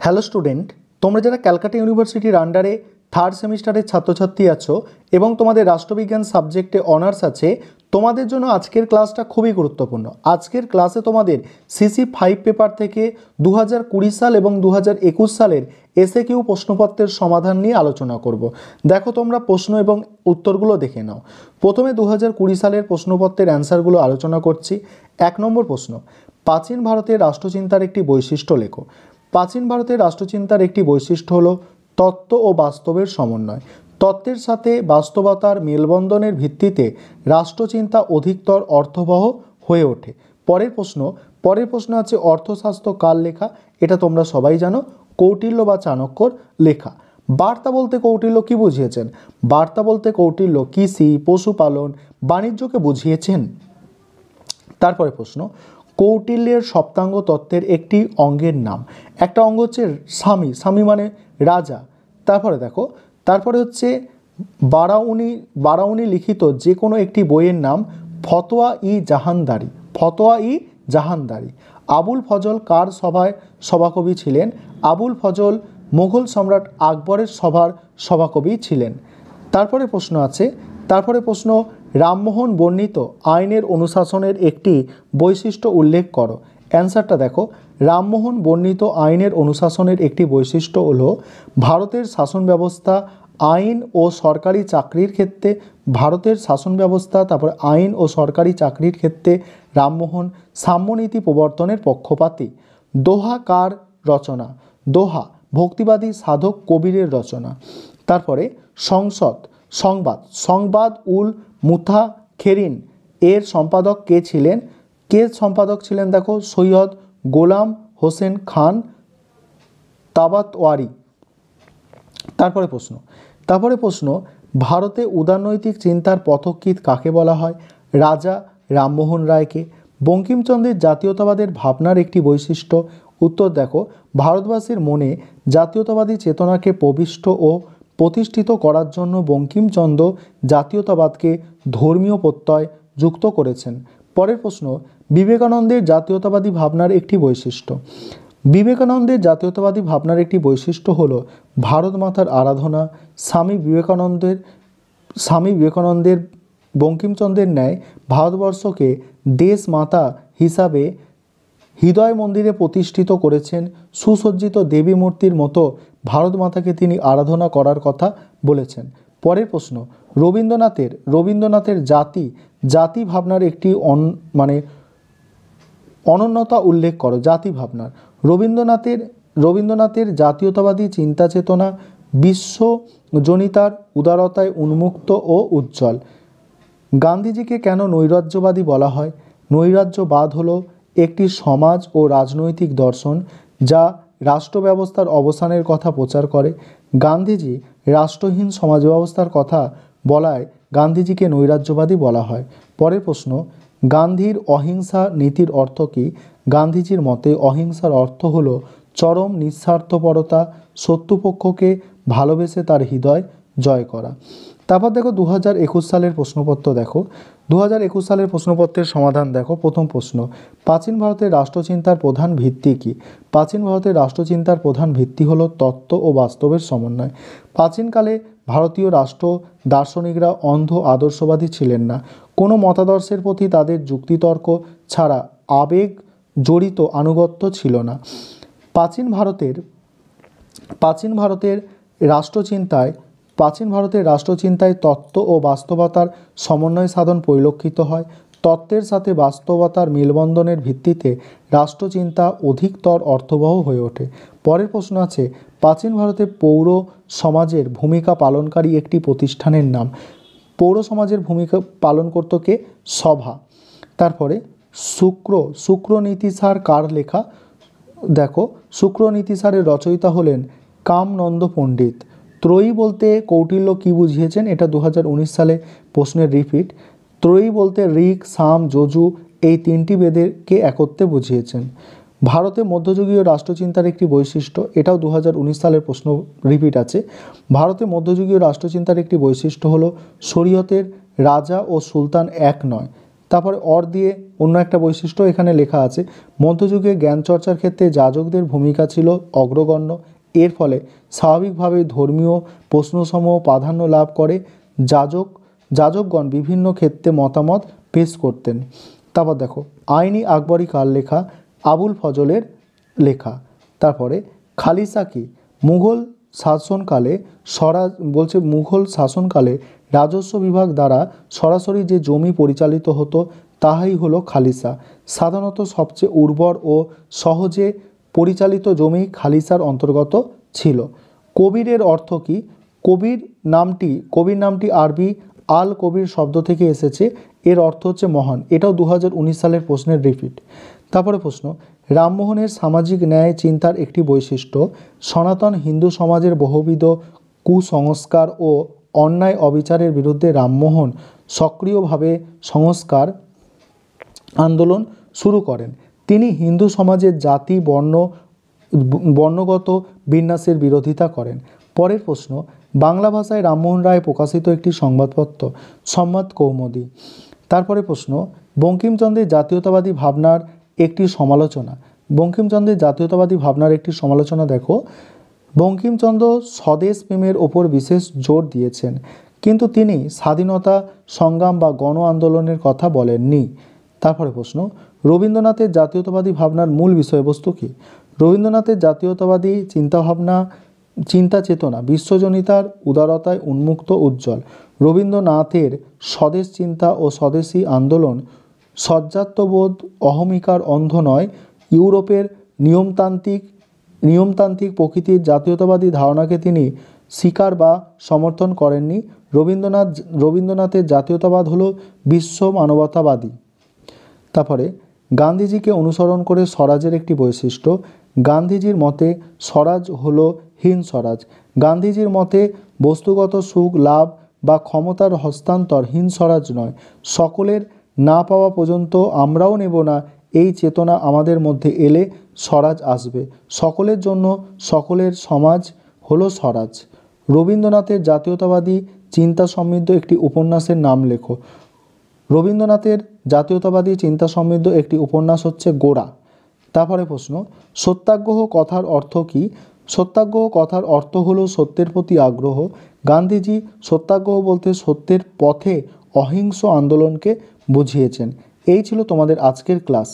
Hello student, তোমরা যারা ক্যালকাটা ইউনিভার্সিটির আন্ডারে থার্ড সেমিস্টারের ছাত্রছাত্রী আছো এবং তোমাদের রাষ্ট্রবিজ্ঞান সাবজেক্টে অনার্স আছে, তোমাদের জন্য আজকের ক্লাসটা খুবই গুরুত্বপূর্ণ। আজকের ক্লাসে তোমাদের CC5 পেপার থেকে 2020 সাল এবং 2021 সালের SAQ প্রশ্নপত্রের সমাধান নিয়ে আলোচনা করব। দেখো তোমরা প্রশ্ন এবং উত্তরগুলো দেখে নাও। প্রথমে 2020 সালের প্রশ্নপত্রের অ্যান্সারগুলো আলোচনা করছি। 1 নম্বর প্রশ্ন, প্রাচীন ভারতের রাষ্ট্রচিন্তার একটি বৈশিষ্ট্য লেখো। প্রাচীন ভারতের রাষ্ট্রচিন্তার একটি বৈশিষ্ট্য হলো তত্ত্ব ও বাস্তবের সমন্বয়। তত্ত্বের সাথে বাস্তবতার মেলবন্ধনের ভিত্তিতে রাষ্ট্রচিন্তা অধিকতর অর্থবহ হয়ে ওঠে। পরের প্রশ্ন আছে অর্থশাস্ত্র কার লেখা? এটা তোমরা সবাই জানো, কৌটিল্য বা চাণক্যর লেখা। বার্তা বলতে কৌটিল্য কি বুঝিয়েছেন? বার্তা বলতে কৌটিল্য কৃষি, পশুপালন, বাণিজ্যকে বুঝিয়েছেন। তারপরে প্রশ্ন, কৌটিল্যের সপ্তাঙ্গ তত্ত্বের একটি অঙ্গের নাম। একটা অঙ্গ হচ্ছে স্বামী, স্বামী মানে রাজা। তারপরে হচ্ছে বারাউনি লিখিত যে কোনো একটি বইয়ের নাম ফতোয়া-ই জাহানদারি। ফতোয়া-ই জাহানদারি। আবুল ফজল কার সভায় সভাকবি ছিলেন? আবুল ফজল মুঘল সম্রাট আকবরের সভার সভাকবি ছিলেন। তারপরে প্রশ্ন রামমোহন বর্ণিত আইনের অনুশাসনের একটি বৈশিষ্ট্য উল্লেখ করো। অ্যান্সারটা দেখো, রামমোহন বর্ণিত আইনের অনুশাসনের একটি বৈশিষ্ট্য হলো ভারতের শাসন ব্যবস্থা আইন ও সরকারি চাকরির ক্ষেত্রে আইন ও সরকারি চাকরির ক্ষেত্রে রামমোহন সাম্যনীতি প্রবর্তনের পক্ষপাতী। দোহা কার রচনা? দোহা ভক্তিবাদী সাধক কবিরের রচনা। তারপরে সংবাদ উল মুতাখেরিন এর সম্পাদক কে ছিলেন? দেখো, সৈয়দ গোলাম হোসেন খান তাবাতওয়ারি। তারপরে প্রশ্ন ভারতে উদারনৈতিক চিন্তার পথিকৃৎ কাকে বলা হয়? রাজা রামমোহন রায়কে। বঙ্কিমচন্দ্রের জাতীয়তাবাদের ভাবনার একটি বৈশিষ্ট্য। উত্তর দেখো, ভারতবাসীর মনে জাতীয়তাবাদী চেতনাকে প্রবিষ্ট ও প্রতিষ্ঠিত করার জন্য বঙ্কিমচন্দ্র জাতীয়তাবাদকে ধর্মীয় প্রত্যয় যুক্ত করেছেন। পরের প্রশ্ন, বিবেকানন্দের জাতীয়তাবাদী ভাবনার একটি বৈশিষ্ট্য। বিবেকানন্দের জাতীয়তাবাদী ভাবনার একটি বৈশিষ্ট্য হলো ভারত মাতার আরাধনা। স্বামী বিবেকানন্দের বঙ্কিমচন্দ্রের ন্যায় ভারতবর্ষকে দেশ মাতা হিসাবে হৃদয় মন্দিরে প্রতিষ্ঠিত করেছেন। সুসজ্জিত দেবী মূর্তির মতো ভারত মাতাকে তিনি আরাধনা করার কথা বলেছেন। পরের প্রশ্ন, রবীন্দ্রনাথের জাতি ভাবনার একটি অনন্যতা উল্লেখ করো। জাতি ভাবনার রবীন্দ্রনাথের জাতীয়তাবাদী চিন্তা চেতনা বিশ্বজনিতার উদারতায় উন্মুক্ত ও উজ্জ্বল। গান্ধীজিকে কেন নৈরাজ্যবাদী বলা হয়? নৈরাজ্যবাদ হলো একটি সমাজ ও রাজনৈতিক দর্শন যা রাষ্ট্র ব্যবস্থার অবসানের কথা প্রচার করে। গান্ধীজি রাষ্ট্রহীন সমাজ ব্যবস্থার কথা বলায় গান্ধীজিকে নৈরাজ্যবাদী বলা হয়। পরের প্রশ্ন, গান্ধীর অহিংসা নীতির অর্থ কী? গান্ধীজির মতে অহিংসার অর্থ হলো চরম নিঃস্বার্থপরতা, শত্রুপক্ষকে ভালোবেসে তার হৃদয় জয় করা। তারপর দেখো 2021 সালের প্রশ্নপত্র দেখো। 2021 সালের প্রশ্নপত্রের সমাধান দেখো। প্রথম প্রশ্ন, প্রাচীন ভারতের রাষ্ট্রচিন্তার প্রধান ভিত্তি কী? প্রাচীন ভারতের রাষ্ট্রচিন্তার প্রধান ভিত্তি হলো তত্ত্ব ও বাস্তবের সমন্বয়। প্রাচীনকালে ভারতীয় রাষ্ট্র দার্শনিকরা অন্ধ আদর্শবাদী ছিলেন না। কোনো মতাদর্শের প্রতি তাদের যুক্তিতর্ক ছাড়া আবেগ জড়িত আনুগত্য ছিল না। প্রাচীন ভারতের রাষ্ট্রচিন্তায় তত্ত্ব ও বাস্তবতার সমন্বয় সাধন পরিলক্ষিত হয়। তত্ত্বের সাথে বাস্তবতার মেলবন্ধনের ভিত্তিতে রাষ্ট্রচিন্তা অধিকতর অর্থবহ হয়ে ওঠে। পরের প্রশ্ন আছে, প্রাচীন ভারতে পৌর সমাজের ভূমিকা পালনকারী একটি প্রতিষ্ঠানের নাম। পৌর সমাজের ভূমিকা পালন করত কে? সভা। তারপরে শুক্রনীতিসার কার লেখা? দেখো, শুক্রনীতিসারের রচয়িতা হলেন কামনন্দ পণ্ডিত। ত্রয়ী বলতে কৌটিল্য কি বুঝিয়েছেন? এটা 2019 সালে প্রশ্নের রিপিট। ত্রয়ী বলতে ঋক, সাম, যজু এই তিনটি বেদকে একত্রে বুঝিয়েছেন। ভারতে মধ্যযুগীয় রাষ্ট্রচিন্তার একটি বৈশিষ্ট্য। এটাও 2019 সালের প্রশ্ন রিপিট আছে। ভারতে মধ্যযুগীয় রাষ্ট্রচিন্তার একটি বৈশিষ্ট্য হলো শরীয়তের রাজা ও সুলতান এক নয়, তারপরে অর দিয়ে অন্য একটা বৈশিষ্ট্য এখানে লেখা আছে, মধ্যযুগে জ্ঞান চর্চার ক্ষেত্রে যাজকদের ভূমিকা ছিল অগ্রগণ্য। এর ফলে স্বাভাবিকভাবে ধর্মীয় প্রশ্নসমূহ প্রাধান্য লাভ করে। যাজকগণ বিভিন্ন ক্ষেত্রে মতামত পেশ করতেন। তারপর দেখো, আইনি আকবরী কার লেখা? আবুল ফজলের লেখা। তারপরে খালিসা কি? মুঘল শাসনকালে মুঘল শাসনকালে রাজস্ব বিভাগ দ্বারা সরাসরি যে জমি পরিচালিত হতো তাহাই হলো খালিসা। সাধারণত সবচেয়ে উর্বর ও সহজে পরিচালিত জমি খালিসার অন্তর্গত ছিল। কবিরের অর্থ কি? কবির নামটি আরবি আল কবির শব্দ থেকে এসেছে। এর অর্থ হচ্ছে মহান। এটাও 2019 সালের প্রশ্নের রিপিট। তারপরে প্রশ্ন, রামমোহনের সামাজিক ন্যায় চিন্তার একটি বৈশিষ্ট্য। সনাতন হিন্দু সমাজের বহুবিধ কুসংস্কার ও অন্যায় অবিচারের বিরুদ্ধে রামমোহন সক্রিয়ভাবে সংস্কার আন্দোলন শুরু করেন। তিনি হিন্দু সমাজের জাতি বর্ণগত বিন্যাসের বিরোধিতা করেন। পরের প্রশ্ন, বাংলা ভাষায় রামমোহন রায় প্রকাশিত একটি সংবাদপত্র। সংবাদ কৌমুদী। তারপরে প্রশ্ন, বঙ্কিমচন্দ্রের জাতীয়তাবাদী ভাবনার একটি সমালোচনা। বঙ্কিমচন্দ্রের জাতীয়তাবাদী ভাবনার একটি সমালোচনা দেখো। বঙ্কিমচন্দ্র স্বদেশ প্রেমের ওপর বিশেষ জোর দিয়েছেন, কিন্তু তিনি স্বাধীনতা সংগ্রাম বা গণ আন্দোলনের কথা বলেননি। তারপরে প্রশ্ন, রবীন্দ্রনাথের জাতীয়তাবাদী ভাবনার মূল বিষয়বস্তু কী? রবীন্দ্রনাথের জাতীয়তাবাদী চিন্তা চেতনা বিশ্বজনীতার উদারতায় উন্মুক্ত উজ্জ্বল। রবীন্দ্রনাথের স্বদেশ চিন্তা ও স্বদেশী আন্দোলন সজ্জাত্যবোধ অহমিকার অন্ধ নয়। ইউরোপের নিয়মতান্ত্রিক প্রকৃতির জাতীয়তাবাদী ধারণাকে তিনি স্বীকার বা সমর্থন করেননি। রবীন্দ্রনাথের জাতীয়তাবাদ হলো বিশ্ব মানবতাবাদী। তারপরে গান্ধীজিকে অনুসরণ করে স্বরাজের একটি বৈশিষ্ট্য। গান্ধীজির মতে স্বরাজ হলো হীন স্বরাজ। গান্ধীজির মতে বস্তুগত সুখ লাভ বা ক্ষমতার হস্তান্তর হীন স্বরাজ নয়। সকলের না পাওয়া পর্যন্ত আমরাও নেব না, এই চেতনা আমাদের মধ্যে এলে স্বরাজ আসবে। সকলের জন্য সকলের সমাজ হলো স্বরাজ। রবীন্দ্রনাথের জাতীয়তাবাদী চিন্তা সমৃদ্ধ একটি উপন্যাসের নাম লেখো। রবীন্দ্রনাথের জাতীয়তাবাদী চিন্তা সমৃদ্ধ একটি উপন্যাস হচ্ছে গোরা। তারপরে প্রশ্ন, সত্যাগ্রহ কথার অর্থ কী? সত্যাগ্রহ কথার অর্থ হলো সত্যের প্রতি আগ্রহ। গান্ধীজি সত্যাগ্রহ বলতে সত্যের পথে অহিংস আন্দোলনকে বুঝিয়েছেন। এই ছিল তোমাদের আজকের ক্লাস।